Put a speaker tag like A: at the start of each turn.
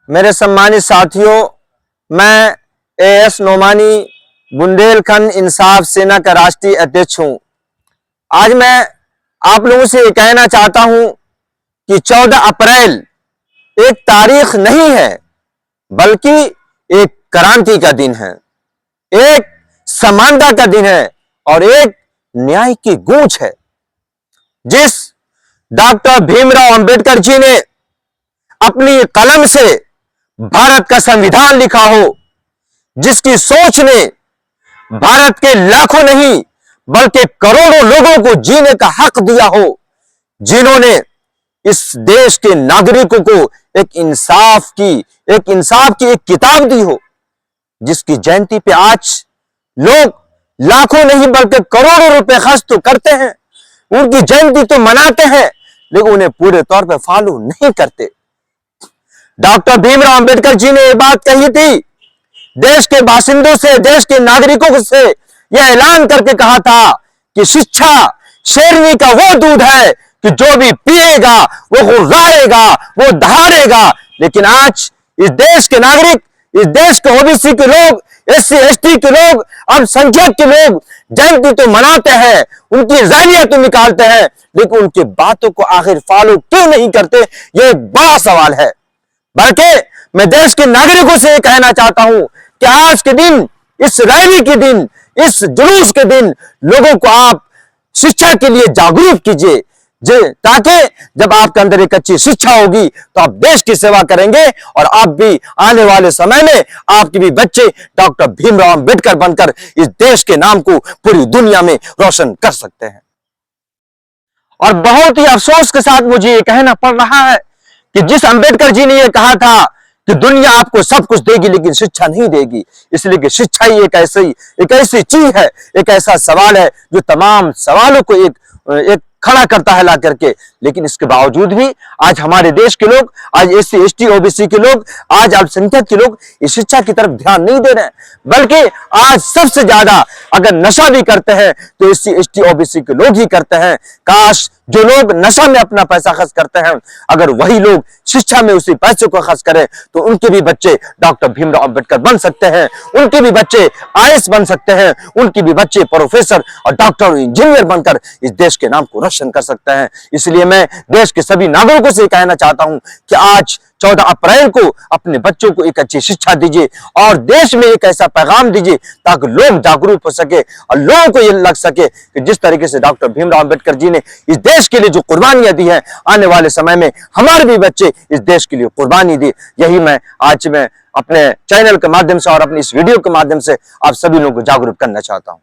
A: मेरे सम्मानित साथियों, मैं एएस नोमानी बुंदेलखंड इंसाफ सेना का राष्ट्रीय अध्यक्ष हूं। आज मैं आप लोगों से ये कहना चाहता हूं कि 14 अप्रैल एक तारीख नहीं है, बल्कि एक क्रांति का दिन है, एक समानता का दिन है और एक न्याय की गूंज है। जिस डॉक्टर भीमराव अंबेडकर जी ने अपनी कलम से भारत का संविधान लिखा हो, जिसकी सोच ने भारत के लाखों नहीं बल्कि करोड़ों लोगों को जीने का हक दिया हो, जिन्होंने इस देश के नागरिकों को एक इंसाफ की एक किताब दी हो, जिसकी जयंती पे आज लोग लाखों नहीं बल्कि करोड़ों रुपए खर्च तो करते हैं, उनकी जयंती तो मनाते हैं, लेकिन उन्हें पूरे तौर पे फॉलो नहीं करते। डॉक्टर भीमराव अंबेडकर जी ने यह बात कही थी, देश के बासिंदों से, देश के नागरिकों से यह ऐलान करके कहा था कि शिक्षा शेरनी का वो दूध है कि जो भी पिएगा वो गुर्राएगा, वो दहाड़ेगा। लेकिन आज इस देश के नागरिक, इस देश के ओबीसी के लोग, एससी एसटी के लोग, अल्पसंख्यक के लोग जयंती तो मनाते हैं, उनकी रैलियां तो निकालते हैं, लेकिन उनकी बातों को आखिर फॉलो क्यों नहीं करते, यह एक बड़ा सवाल है। बल्कि मैं देश के नागरिकों से कहना चाहता हूं कि आज के दिन, इस रैली के दिन, इस जुलूस के दिन लोगों को आप शिक्षा के लिए जागरूक कीजिए, ताकि जब आपके अंदर एक अच्छी शिक्षा होगी तो आप देश की सेवा करेंगे और आप भी आने वाले समय में आपके भी बच्चे डॉक्टर भीमराव अंबेडकर बनकर इस देश के नाम को पूरी दुनिया में रोशन कर सकते हैं। और बहुत ही अफसोस के साथ मुझे ये कहना पड़ रहा है कि जिस अंबेडकर जी ने यह कहा था कि दुनिया आपको सब कुछ देगी लेकिन शिक्षा नहीं देगी, इसलिए कि शिक्षा ही एक ऐसी चीज है, एक ऐसा सवाल है जो तमाम सवालों को एक खड़ा करता है ला करके। लेकिन इसके बावजूद भी आज हमारे देश के लोग, आज एससी एसटी ओबीसी के लोग, आज अल्पसंख्यक के लोग इस शिक्षा की तरफ ध्यान नहीं दे रहे हैं, बल्कि आज सबसे ज्यादा अगर नशा भी करते हैं तो एससी एसटी ओबीसी के लोग ही करते हैं। काश जो लोग नशा में अपना पैसा खर्च करते हैं, अगर वही लोग शिक्षा में उसी पैसे को खर्च करें तो उनके भी बच्चे डॉक्टर भीमराव अंबेडकर बन सकते हैं, उनके भी बच्चे आईएएस बन सकते हैं, उनके भी बच्चे प्रोफेसर और डॉक्टर और इंजीनियर बनकर इस देश के नाम को रोशन कर सकते हैं। इसलिए मैं देश के सभी नागरिकों से कहना चाहता हूं कि आज 14 अप्रैल को अपने बच्चों को एक अच्छी शिक्षा दीजिए और देश में एक ऐसा पैगाम दीजिए ताकि लोग जागरूक हो सके और लोगों को यह लग सके कि जिस तरीके से डॉक्टर भीमराव अंबेडकर जी ने इस देश के लिए जो कुर्बानियां दी हैं, आने वाले समय में हमारे भी बच्चे इस देश के लिए कुर्बानी दी। यही मैं आज अपने चैनल के माध्यम से और अपनी इस वीडियो के माध्यम से आप सभी लोगों को जागरूक करना चाहता हूं।